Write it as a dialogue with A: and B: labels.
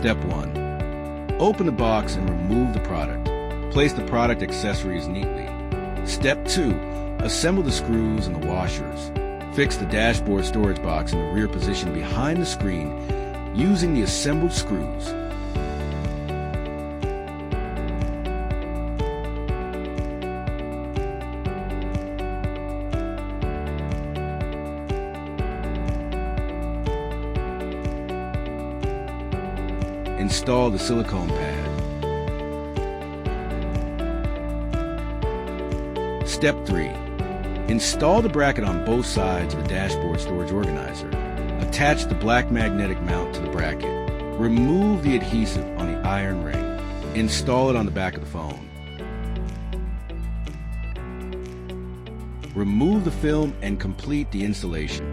A: Step 1. Open the box and remove the product. Place the product accessories neatly. Step 2. Assemble the screws and the washers. Fix the dashboard storage box in the rear position behind the screen using the assembled screws. Install the silicone pad. Step 3. Install the bracket on both sides of the dashboard storage organizer. Attach the black magnetic mount to the bracket. Remove the adhesive on the iron ring. Install it on the back of the phone. Remove the film and complete the installation.